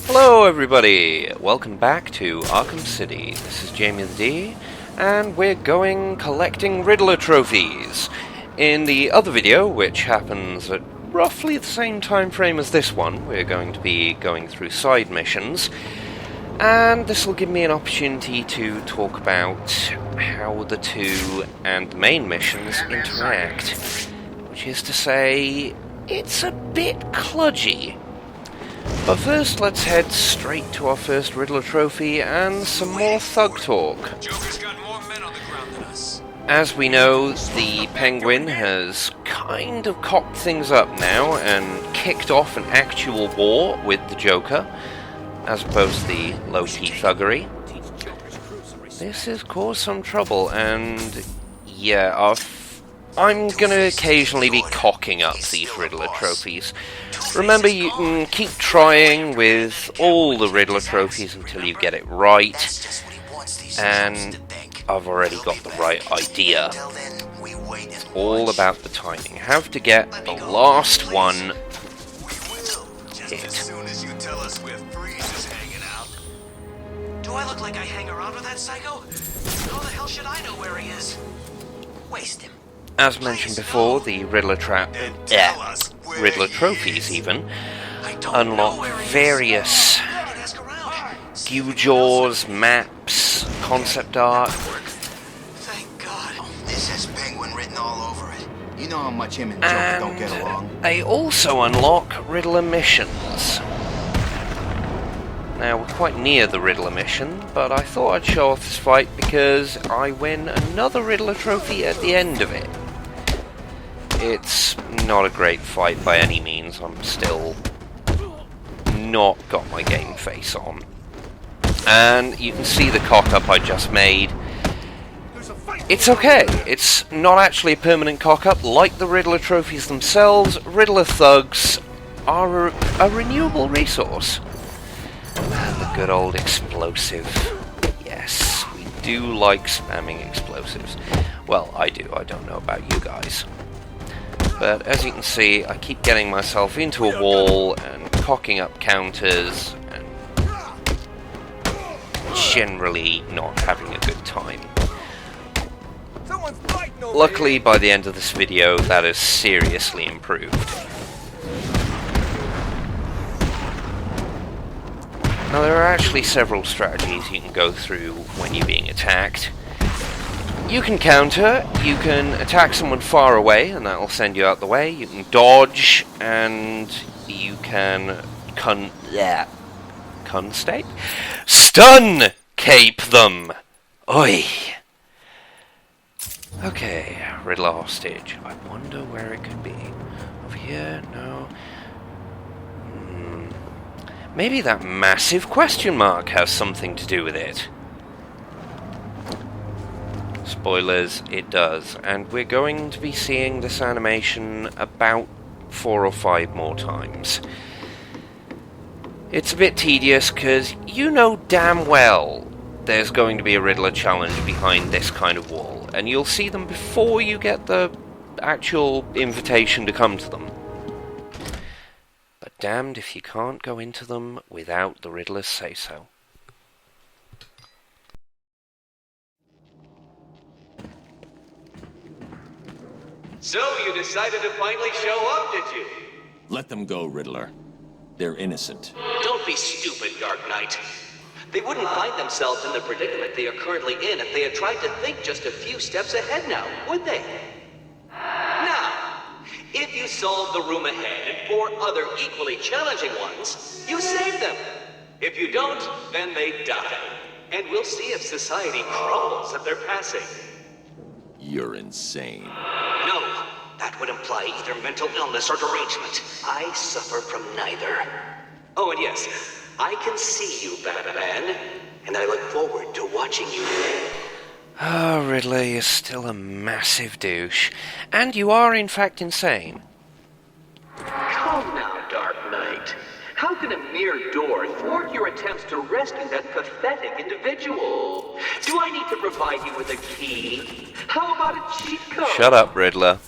Hello everybody, welcome back to Arkham City. This is Jamie the D, and we're going collecting Riddler trophies. In the other video, which happens at roughly the same time frame as this one, we're going to be going through side missions, and this will give me an opportunity to talk about how the two and the main missions interact, which is to say, it's a bit kludgy. But first, let's head straight to our first Riddler trophy and some more thug talk. Joker's got more men on the ground than us. As we know, the Penguin has kind of cocked things up now and kicked off an actual war with the Joker, as opposed to the low-key thuggery. This has caused some trouble, and yeah, I'm gonna occasionally be cocking up these Riddler trophies. Remember, you can keep trying with all the Riddler trophies until you get it right, and I've already got the right idea. It's all about the timing. Have to get the last one hit. Do I look like I hang around with that psycho? How the hell should I know where he is? Waste him. As mentioned before, the Riddler trophies even unlock various gewgaws, maps, concept art. Thank God. This has Penguin written all over it. You know how much him and Joker don't get along. They also unlock Riddler missions. Now, we're quite near the Riddler mission, but I thought I'd show off this fight because I win another Riddler trophy at the end of it. It's not a great fight by any means. I'm still not got my game face on. And you can see the cock-up I just made. It's okay. It's not actually a permanent cock-up. Like the Riddler trophies themselves, Riddler thugs are a renewable resource. And the good old explosive. Yes, we do like spamming explosives. Well, I do. I don't know about you guys. But as you can see, I keep getting myself into a wall and cocking up counters and generally not having a good time. Luckily, by the end of this video, that has seriously improved. Now, there are actually several strategies you can go through when you're being attacked. You can counter, you can attack someone far away, and that will send you out the way. You can dodge, and you can stun cape them! Oi! Okay, Riddler hostage. I wonder where it could be. Over here? No. Maybe that massive question mark has something to do with it. Spoilers, it does. And we're going to be seeing this animation about 4 or 5 more times. It's a bit tedious because you know damn well there's going to be a Riddler challenge behind this kind of wall. And you'll see them before you get the actual invitation to come to them. But damned if you can't go into them without the Riddler's say-so. So you decided to finally show up, did you? Let them go, Riddler. They're innocent. Don't be stupid, Dark Knight. They wouldn't find themselves in the predicament they are currently in if they had tried to think just a few steps ahead now, would they? Now, if you solve the room ahead and 4 other equally challenging ones, you save them. If you don't, then they die. And we'll see if society crumbles at their passing. You're insane. No, that would imply either mental illness or derangement. I suffer from neither. Oh, and yes, I can see you, Batman, and I look forward to watching you fail. Oh, Riddler, you're still a massive douche. And you are, in fact, insane. Come now, Dark Knight. How can a mere door thwart your attempts to rescue that pathetic individual? Do I need to provide you with a key? How about a cheat code? Shut up, Riddler.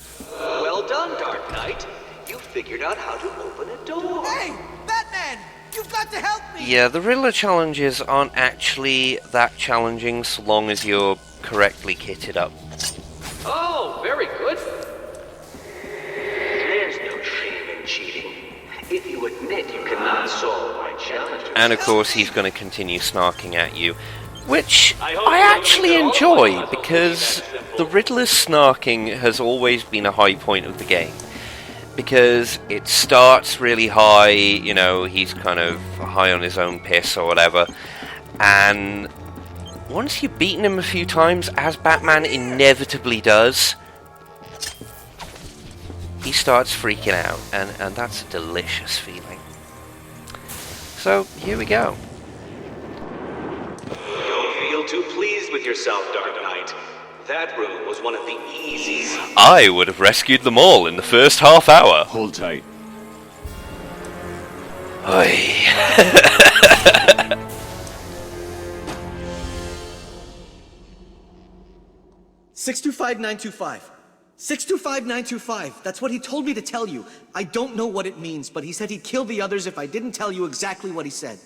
Well done, Dark Knight. You figured out how to open a door. Hey, Batman! You've got to help me! Yeah, the Riddler challenges aren't actually that challenging so long as you're correctly kitted up. Oh, very good. There's no shame in cheating. If you admit you cannot solve my challenges. And of course he's going to continue snarking at you, which I actually enjoy, because the Riddler's snarking has always been a high point of the game. Because it starts really high, you know, he's kind of high on his own piss or whatever, and once you've beaten him a few times, as Batman inevitably does, he starts freaking out, and that's a delicious feeling. So, here we go. Don't feel too pleased with yourself, Dark Knight. That room was one of the easiest. I would have rescued them all in the first half hour. Hold tight. Oi. 625-925. 625-925. That's what he told me to tell you. I don't know what it means, but he said he'd kill the others if I didn't tell you exactly what he said.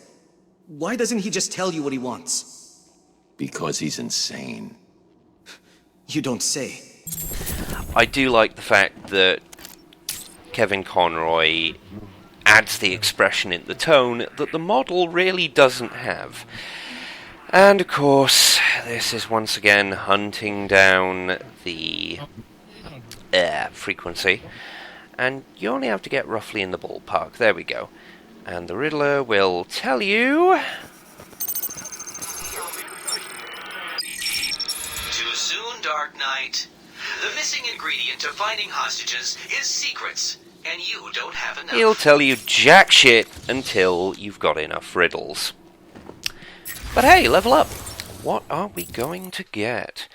Why doesn't he just tell you what he wants? Because he's insane. You don't say. I do like the fact that Kevin Conroy adds the expression in the tone that the model really doesn't have. And of course, this is once again hunting down the frequency. And you only have to get roughly in the ballpark. There we go. And the Riddler will tell you... Too soon, Dark Knight. The missing ingredient to finding hostages is secrets, and you don't have enough. He'll tell you jack shit until you've got enough riddles. But hey, level up. What are we going to get?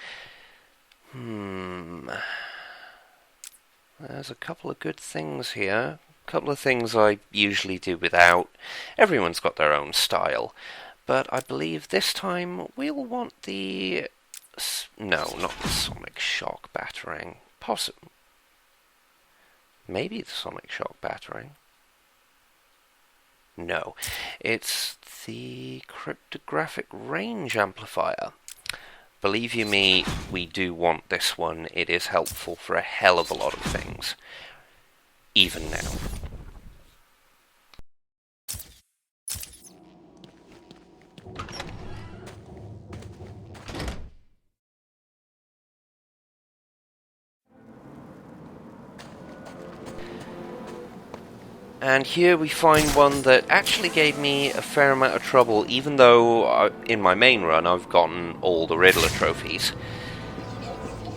There's a couple of good things here. A couple of things I usually do without. Everyone's got their own style. But I believe this time we'll want the... No, not the Sonic Shock Batarang. Maybe the Sonic Shock Batarang. No, it's the Cryptographic Range Amplifier. Believe you me, we do want this one. It is helpful for a hell of a lot of things. Even now. And here we find one that actually gave me a fair amount of trouble, even though in my main run I've gotten all the Riddler trophies.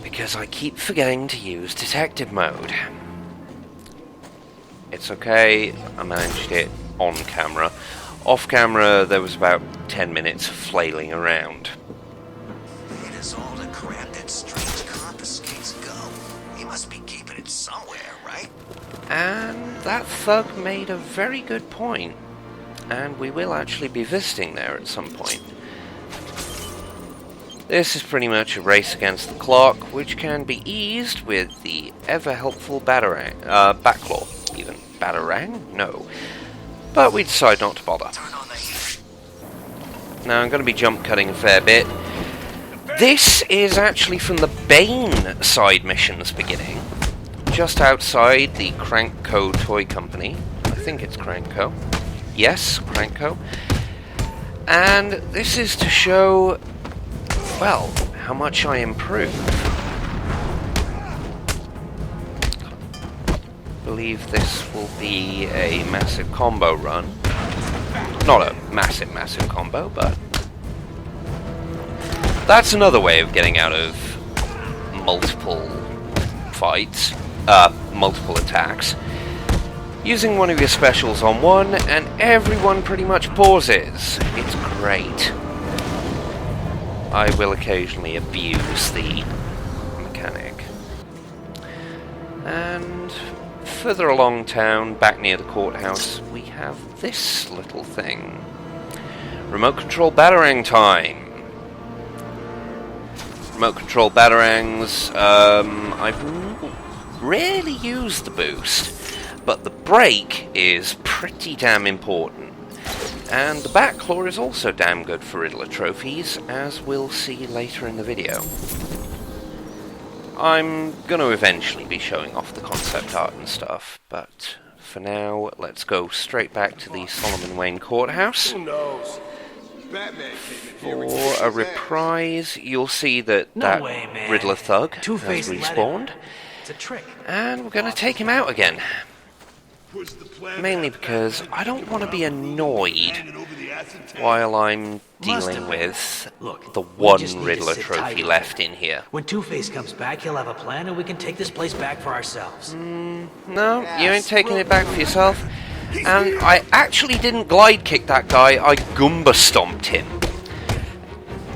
Because I keep forgetting to use detective mode. It's okay, I managed it on camera. Off camera there was about 10 minutes of flailing around. It is all the crap that strange confiscates go. He must be keeping it somewhere, right? And that thug made a very good point, and we will actually be visiting there at some point. This is pretty much a race against the clock, which can be eased with the ever-helpful Batclaw, even. Batarang? No. But we decide not to bother. Now I'm going to be jump cutting a fair bit. This is actually from the Bane side missions beginning. Just outside the Crankco Toy Company. I think it's Crankco. Yes, Crankco. And this is to show, well, how much I improve. I believe this will be a massive combo run. Not a massive combo, but that's another way of getting out of multiple fights. Multiple attacks. Using one of your specials on one, and everyone pretty much pauses. It's great. I will occasionally abuse the mechanic. And further along town, back near the courthouse, we have this little thing. Remote control Batarang time. Remote control Batarangs, I've rarely used the boost, but the brake is pretty damn important. And the back claw is also damn good for Riddler trophies, as we'll see later in the video. I'm going to eventually be showing off the concept art and stuff, but for now, let's go straight back to the Solomon Wayne Courthouse. Who knows? Batman came in here For a reprise, you'll see that that way, man. Riddler thug has Two-Face let respawned, him. It's a trick. and we're going to take him out again. Push the plan Mainly back because and I don't want to be annoyed hand it over the acid tank. while I'm Must dealing have with Look, the we one just need to Riddler sit trophy tight. left in here. When Two-Face comes back, he'll have a plan and we can take this place back for ourselves. No, you ain't taking it back for yourself. And I actually didn't glide kick that guy, I Goomba stomped him.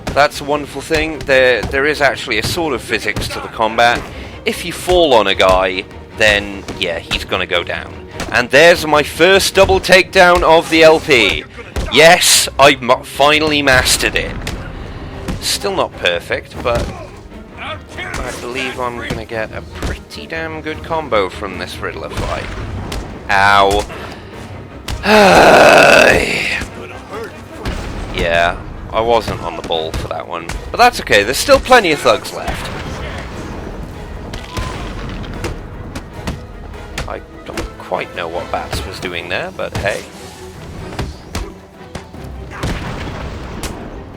That's a wonderful thing. There is actually a sort of physics to the combat. If you fall on a guy, then yeah, he's gonna go down. And there's my first double takedown of the LP. Yes, I finally mastered it. Still not perfect, but I believe I'm gonna get a pretty damn good combo from this Riddler fight. Ow. Yeah, I wasn't on the ball for that one. But that's okay, there's still plenty of thugs left. I don't quite know what Bats was doing there, but hey.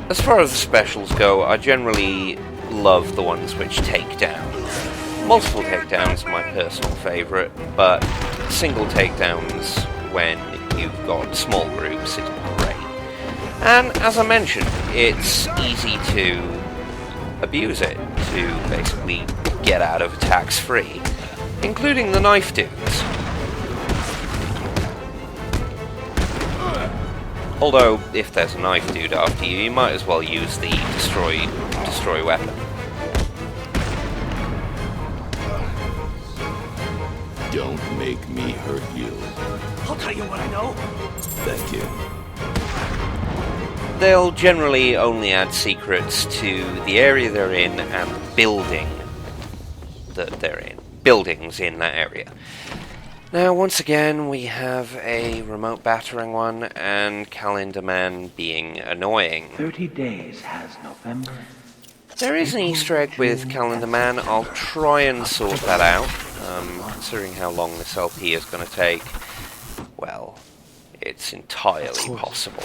As far as the specials go, I generally love the ones which take down. Multiple takedowns are my personal favourite, but single takedowns when you've got small groups is great. And as I mentioned, it's easy to abuse it, to basically get out of attacks free, including the knife dudes. Although, if there's a knife dude after you, you might as well use the destroy weapon. Don't make me hurt you. I'll tell you what I know. Thank you. They'll generally only add secrets to the area they're in and the building that they're in. Buildings in that area. Now, once again, we have a remote battering one and Calendar Man being annoying. 30 days has November. There is an Easter egg with Calendar Man. I'll try and sort that out. Considering how long this LP is going to take, well, it's entirely possible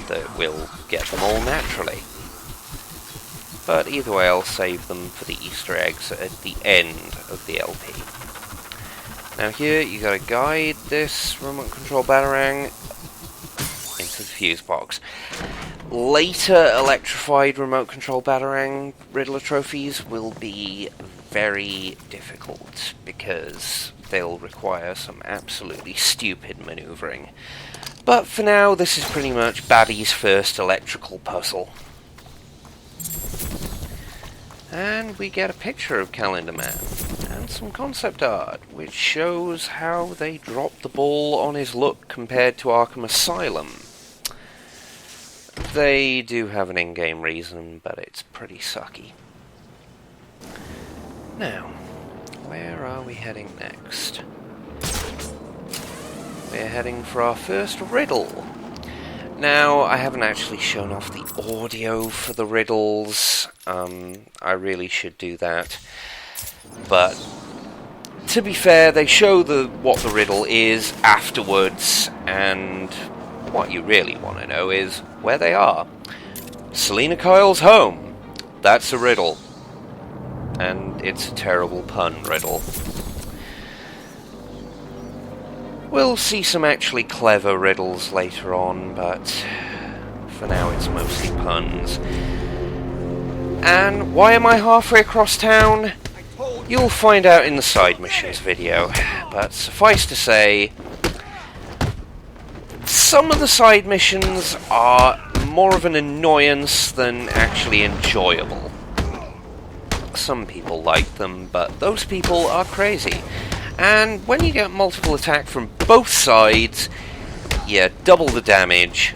that we'll get them all naturally. But either way, I'll save them for the Easter eggs at the end of the LP. Now here, you gotta guide this remote control Batarang into the fuse box. Later electrified remote control Batarang Riddler trophies will be very difficult because they'll require some absolutely stupid maneuvering. But for now, this is pretty much Babby's first electrical puzzle. And we get a picture of Calendar Man and some concept art, which shows how they dropped the ball on his look compared to Arkham Asylum. They do have an in-game reason, but it's pretty sucky. Now, where are we heading next? We're heading for our first riddle. Now, I haven't actually shown off the audio for the riddles. I really should do that. But, to be fair, they show what the riddle is afterwards, and what you really want to know is where they are. Selena Kyle's home. That's a riddle. And it's a terrible pun riddle. We'll see some actually clever riddles later on, but for now it's mostly puns. And why am I halfway across town? You'll find out in the side missions video, but suffice to say, some of the side missions are more of an annoyance than actually enjoyable. Some people like them, but those people are crazy. And when you get multiple attack from both sides, you double the damage,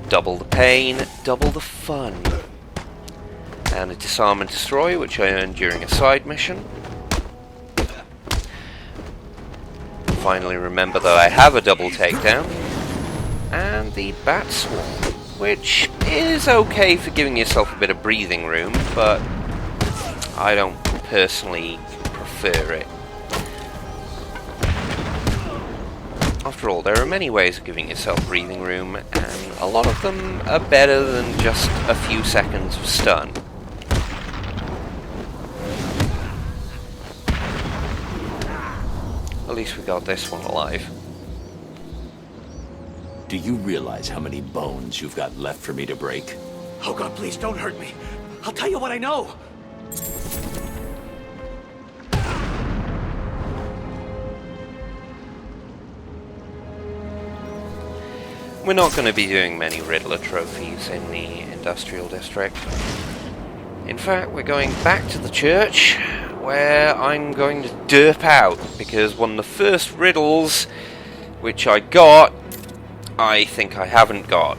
double the pain, double the fun. And a disarm and destroy, which I earned during a side mission. Finally remember that I have a double takedown. and the Bat Swarm, which is okay for giving yourself a bit of breathing room, but I don't personally prefer it. After all, there are many ways of giving yourself breathing room, and a lot of them are better than just a few seconds of stun. At least we got this one alive. Do you realize how many bones you've got left for me to break? Oh God, please don't hurt me. I'll tell you what I know. We're not going to be doing many Riddler trophies in the Industrial District. In fact, we're going back to the church, where I'm going to derp out, because one of the first riddles which I got, I think I haven't got.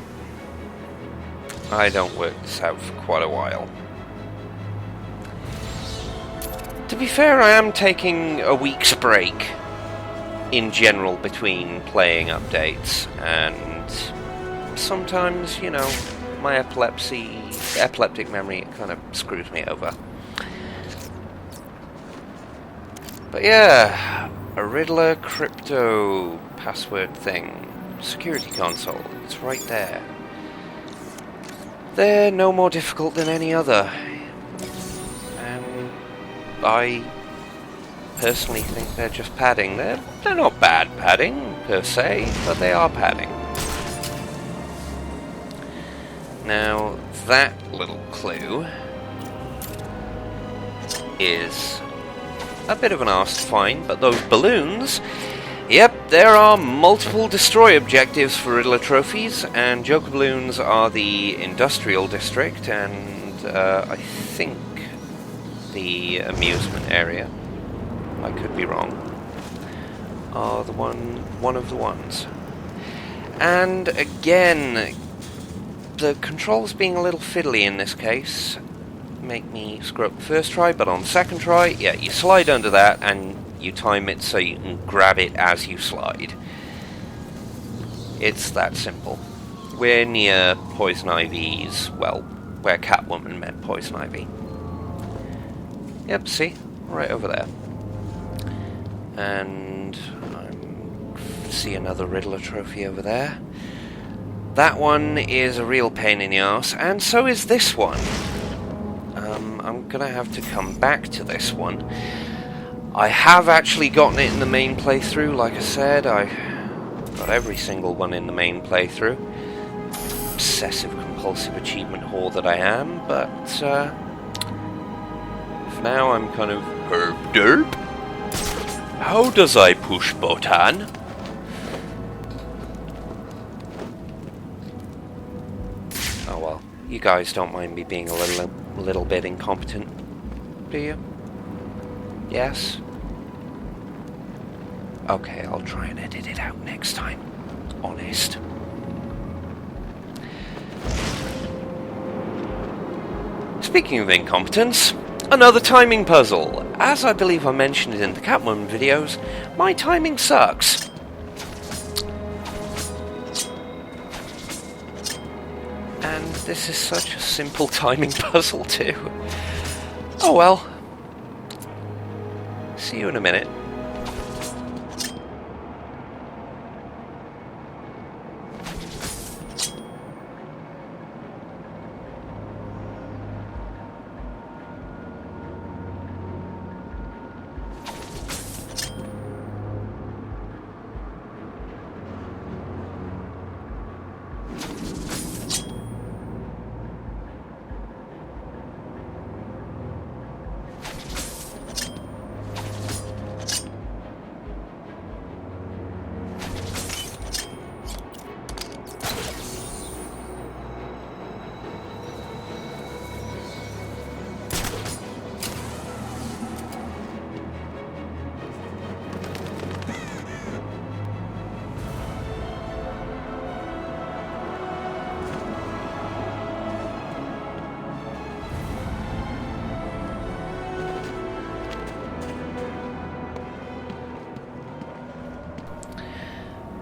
I don't work this out for quite a while. To be fair, I am taking a week's break in general between playing updates, and sometimes, you know, my epileptic memory kind of screws me over. But yeah, a Riddler crypto password thing. Security console, it's right there. They're no more difficult than any other. And I personally think they're just padding. They're not bad padding, per se, but they are padding. Now, that little clue is a bit of an arse to find, but those balloons, yep, there are multiple destroy objectives for Riddler trophies, and Joker balloons are the Industrial District, and I think the amusement area, I could be wrong, are the one of the ones. And again, the controls being a little fiddly in this case make me screw up the first try, but on the second try, yeah, you slide under that and you time it so you can grab it as you slide. It's that simple. We're near Poison Ivy's, well, where Catwoman met Poison Ivy. Yep, see? Right over there. And I see another Riddler trophy over there. That one is a real pain in the arse, and so is this one. I'm gonna have to come back to this one. I have actually gotten it in the main playthrough, like I said. I got every single one in the main playthrough. Obsessive compulsive achievement whore that I am, but for now I'm kind of herb derp. How does I push button? Oh well, you guys don't mind me being a little bit incompetent, do you? Yes? Okay, I'll try and edit it out next time. Honest. Speaking of incompetence, another timing puzzle. As I believe I mentioned in the Catwoman videos, my timing sucks. And this is such a simple timing puzzle too. Oh well. See you in a minute.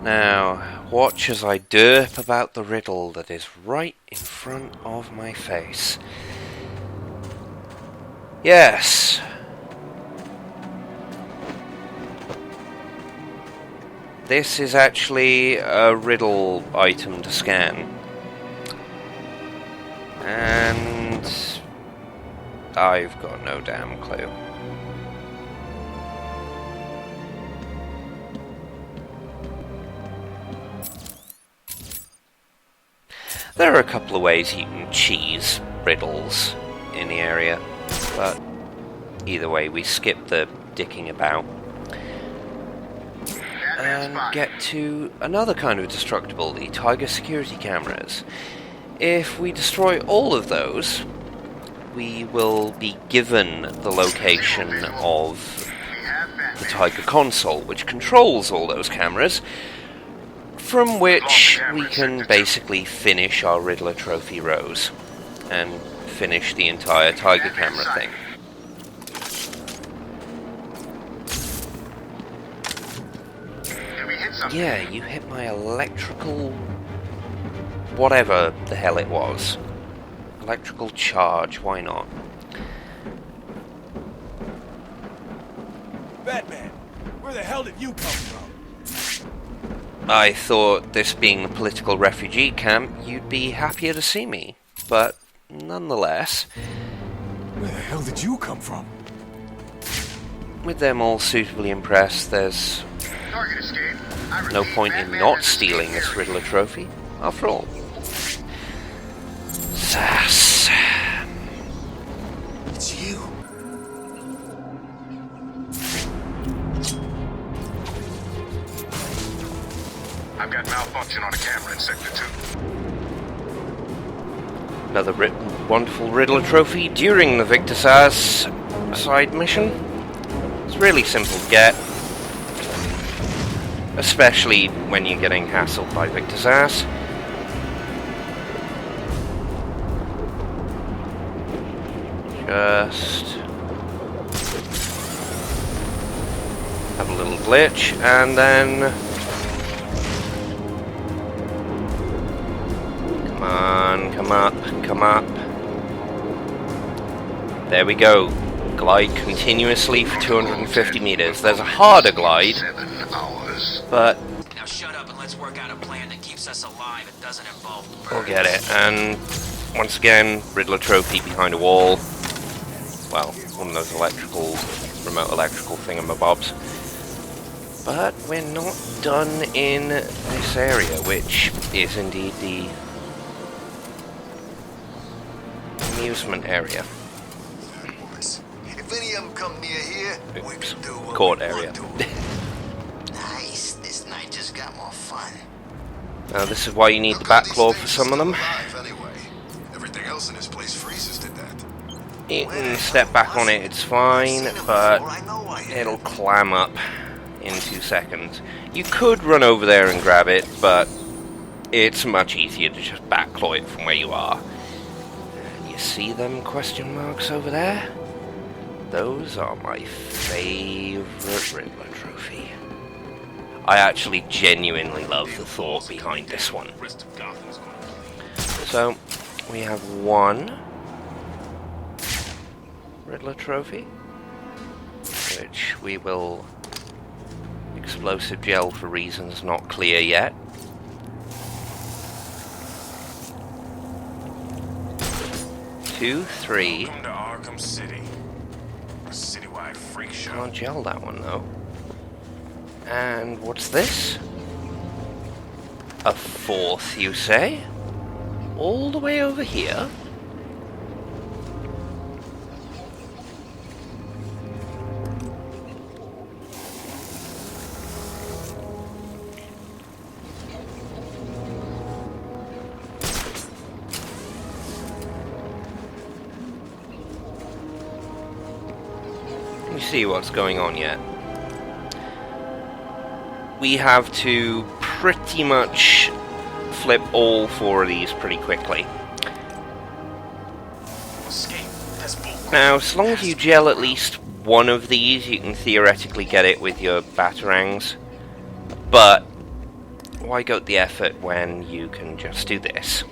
Now, watch as I derp about the riddle that is right in front of my face. Yes. This is actually a riddle item to scan. And I've got no damn clue. There are a couple of ways you can cheese riddles in the area, but either way we skip the dicking about and get to another kind of destructible, the Tiger security cameras. If we destroy all of those, we will be given the location of the Tiger console, which controls all those cameras, from which we can basically finish our Riddler trophy rows and finish the entire Tiger camera thing. Yeah, you hit my electrical... whatever the hell it was. Electrical charge, why not? Batman, where the hell did you come from? I thought, this being the political refugee camp, you'd be happier to see me. But, nonetheless... Where the hell did you come from? with them all suitably impressed, there's no point in not stealing this Riddler trophy, after all. Sass. It's you. I've got malfunction on a camera in Sector 2. Another wonderful Riddler trophy during the Victor Sass side mission. It's really simple to get, especially when you're getting hassled by Victor Sass. Just have a little glitch, and then come on, come up, come up. There we go. Glide continuously for 250 meters. There's a harder glide, but Now shut up and let's work out a plan that keeps us alive and doesn't involve birds. we'll get it. And once again, Riddler trophy behind a wall. Well, one of those remote electrical thingamabobs. But we're not done in this area, which is indeed the amusement area. If any of them come near here, we Oops. can do what Court we want area. to. Nice. This night just got more fun. Now this is why you need the back claw for some of them. Anyway, everything else in this place freezes to death. You can step back on it, it's fine, but it'll clam up in 2 seconds. You could run over there and grab it, but it's much easier to just back claw it from where you are. You see them question marks over there? Those are my favorite Riddler trophy. I actually genuinely love the thought behind this one. So, we have one Riddler trophy, which we will explosive gel for reasons not clear yet. Two, three. Welcome to Arkham City. A citywide freak show. Can't gel that one though. And what's this? A fourth, you say? All the way over here? Let me see what's going on yet. We have to pretty much flip all four of these pretty quickly. Now, as long as you gel at least one of these, you can theoretically get it with your batarangs. But why go to the effort when you can just do this?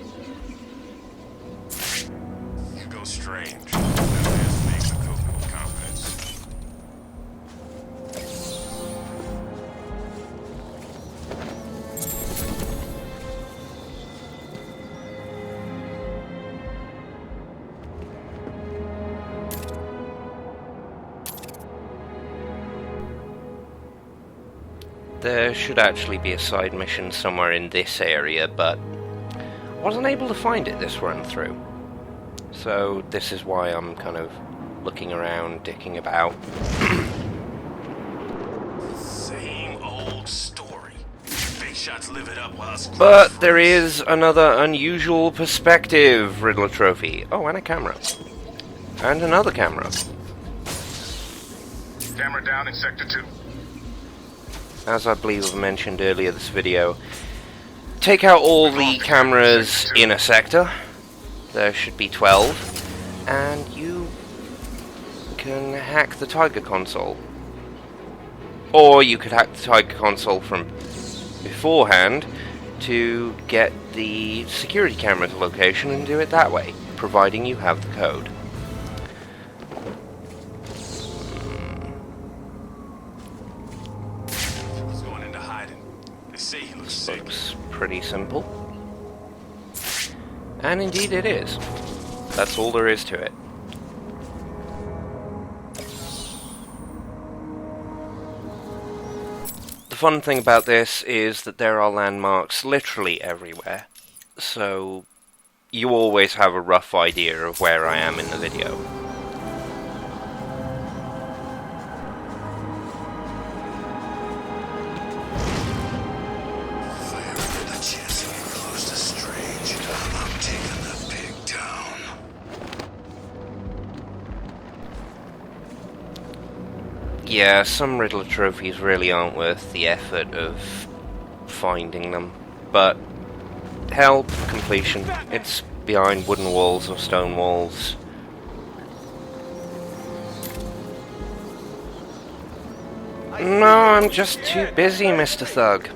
You go strange. That makes me cope with confidence. There should actually be a side mission somewhere in this area, but I wasn't able to find it this run through. So this is why I'm kind of looking around, dicking about. Same old story. Big shots live it up while us But there is another unusual perspective Riddler trophy. Oh, and a camera. And another camera. Camera down in Sector 2. As I believe I mentioned earlier this video, take out all the cameras in a sector. There should be 12. And you can hack the Tiger console. Or you could hack the Tiger console from beforehand to get the security camera to location and do it that way, providing you have the code. He's going into hiding. They say he looks sick. Looks pretty simple. And indeed it is. That's all there is to it. The fun thing about this is that there are landmarks literally everywhere. So you always have a rough idea of where I am in the video. Yeah, some Riddler trophies really aren't worth the effort of finding them, but hell, completion. It's behind wooden walls or stone walls. No, I'm just too busy, Mr. Thug.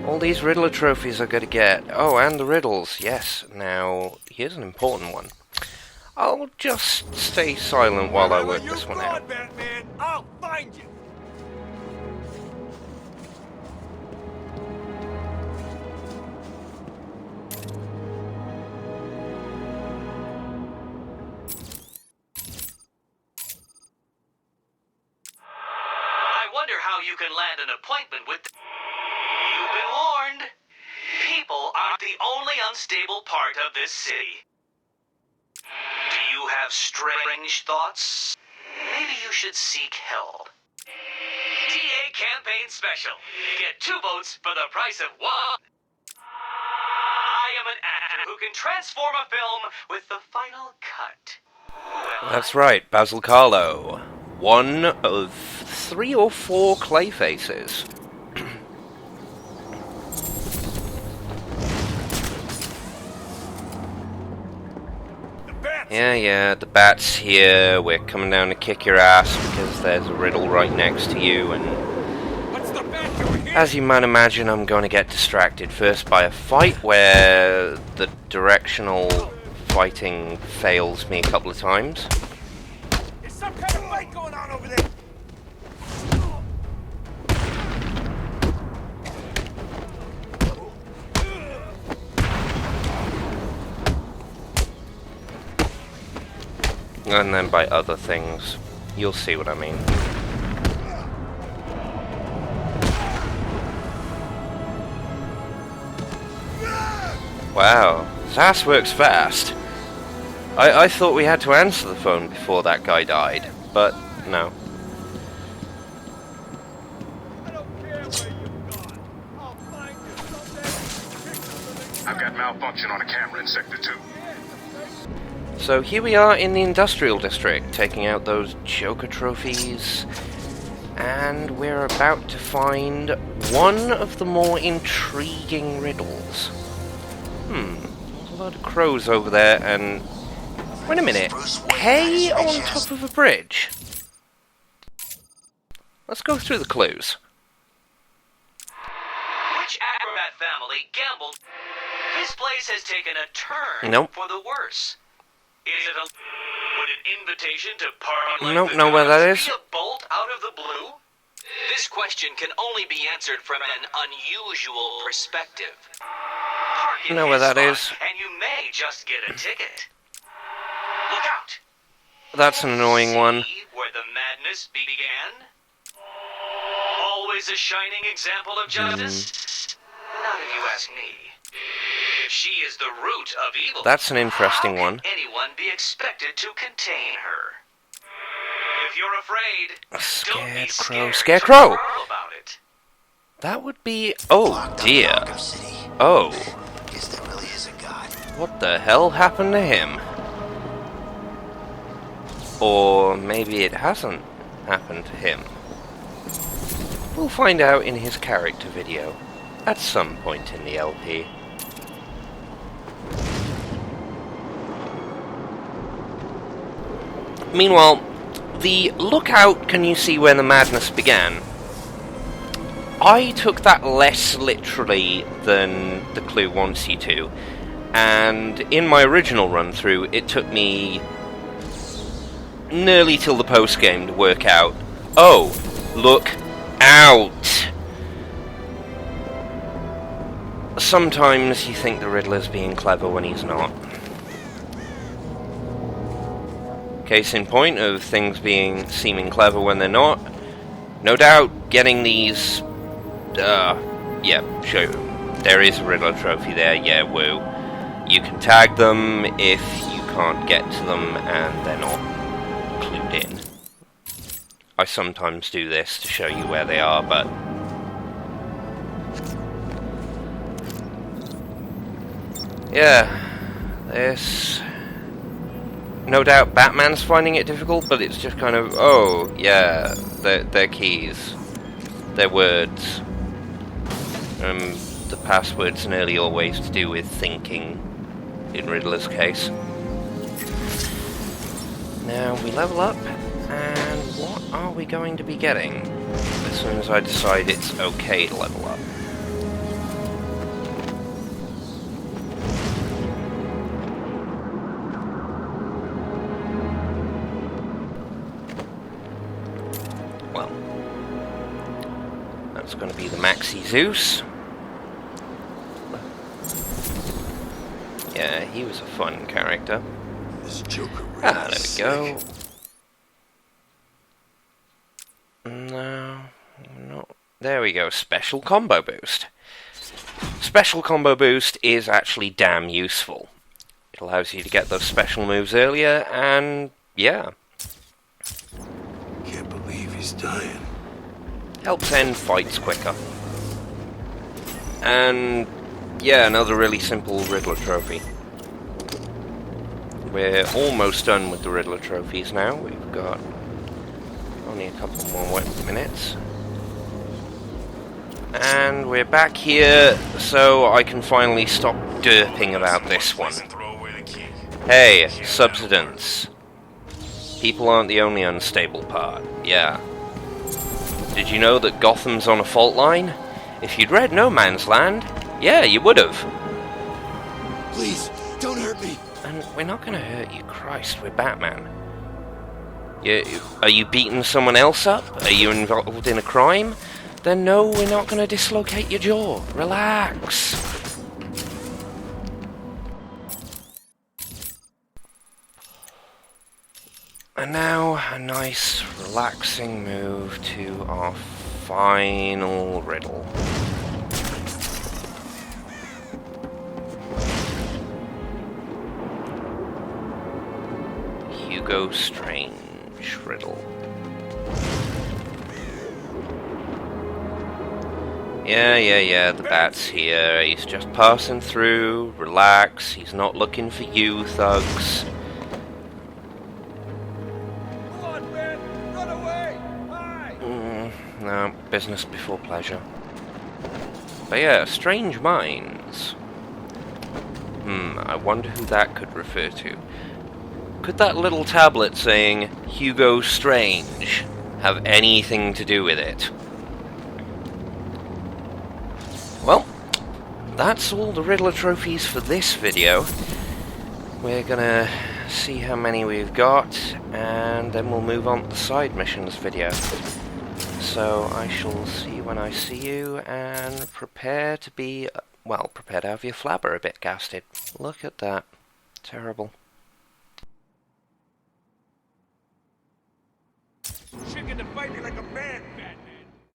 All these Riddler trophies I gotta get. Oh, and the riddles, yes. Now, here's an important one. I'll just stay silent while I work this one out. Batman, I'll find you. I wonder how you can land an appointment with... You've been warned. People are the only unstable part of this city. Do you have strange thoughts? Maybe you should seek help. TA campaign special. Get 2 votes for the price of 1. I am an actor who can transform a film with the final cut. Well, That's right, Basil Carlo. One of 3 or 4 clay faces. Yeah, the bat's here. We're coming down to kick your ass because there's a riddle right next to you, and What's the bat doing here? as you might imagine, I'm going to get distracted first by a fight where the directional fighting fails me a couple of times. There's some kind of fight going on over there. And then by other things. You'll see what I mean. Wow, Zas works fast. I thought we had to answer the phone before that guy died, but no. I don't care where you've gone. I'll find you someday. I've got malfunction on a camera in Sector 2. So here we are in the industrial district, taking out those Joker trophies, and we're about to find one of the more intriguing riddles. There's a lot of crows over there, and... Wait a minute, hay on top of a bridge? Let's go through the clues. which family gambled. This place has taken a turn Nope. for the worse. Is it would an invitation to party like Nope, the know where that gods is. Be a bolt out of the blue? This question can only be answered from an unusual perspective. Parking Know where that fun, is. and you may just get a ticket. Look out! That's an annoying one. See where the madness began? Always a shining example of justice? Not if you ask me. If she is the root of evil, That's an interesting how one. can anyone be expected to contain her? If you're afraid, don't be Scarecrow. scared to Scarecrow! quarrel about it. That would be... Oh, Locked up dear. in Arkham City. Oh. Guess there really is a god. What the hell happened to him? Or maybe it hasn't happened to him. We'll find out in his character video at some point in the LP. Meanwhile, the lookout, can you see where the madness began? I took that less literally than the clue wants you to, and in my original run through it took me nearly till the post game to work out, oh, look out! Sometimes you think the Riddler's being clever when he's not. Case in point of things seeming clever when they're not. No doubt getting these... yeah, sure. There is a Riddler trophy there, yeah, woo. You can tag them if you can't get to them and they're not clued in. I sometimes do this to show you where they are, but... yeah, this... no doubt Batman's finding it difficult, but it's just kind of, oh, yeah, they're keys. They're words. The password's nearly always to do with thinking, in Riddler's case. Now we level up, and what are we going to be getting as soon as I decide it's okay to level up? Well, that's going to be the Maxi Zeus. Yeah, he was a fun character. This Joker really Ah, is there we sick. go. No, not. There we go. Special combo boost. Special combo boost is actually damn useful. It allows you to get those special moves earlier, and yeah, Can't believe he's dying. helps end fights quicker. And yeah, another really simple Riddler trophy. We're almost done with the Riddler trophies now. We've got only a couple more minutes. And we're back here, so I can finally stop derping about this one. And throw away the key. Hey, subsidence. People aren't the only unstable part, yeah. Did you know that Gotham's on a fault line? If you'd read No Man's Land, yeah, you would've. Please, don't hurt me. And we're not gonna hurt you, Christ, we're Batman. Are you beating someone else up? Are you involved in a crime? Then no, we're not gonna dislocate your jaw. Relax. And now, a nice, relaxing move to our final riddle. Hugo Strange riddle. Yeah, the Bat's here. He's just passing through. Relax, he's not looking for you, thugs. Come on, man! Run away! Hi! No, business before pleasure. But yeah, Strange Minds. I wonder who that could refer to. Could that little tablet saying, Hugo Strange, have anything to do with it? Well, that's all the Riddler trophies for this video. We're gonna see how many we've got, and then we'll move on to the side missions video. So I shall see you when I see you, and prepare to be, well, prepare to have your flabber a bit gasted. Look at that. Terrible. Chicken to fight me like a man.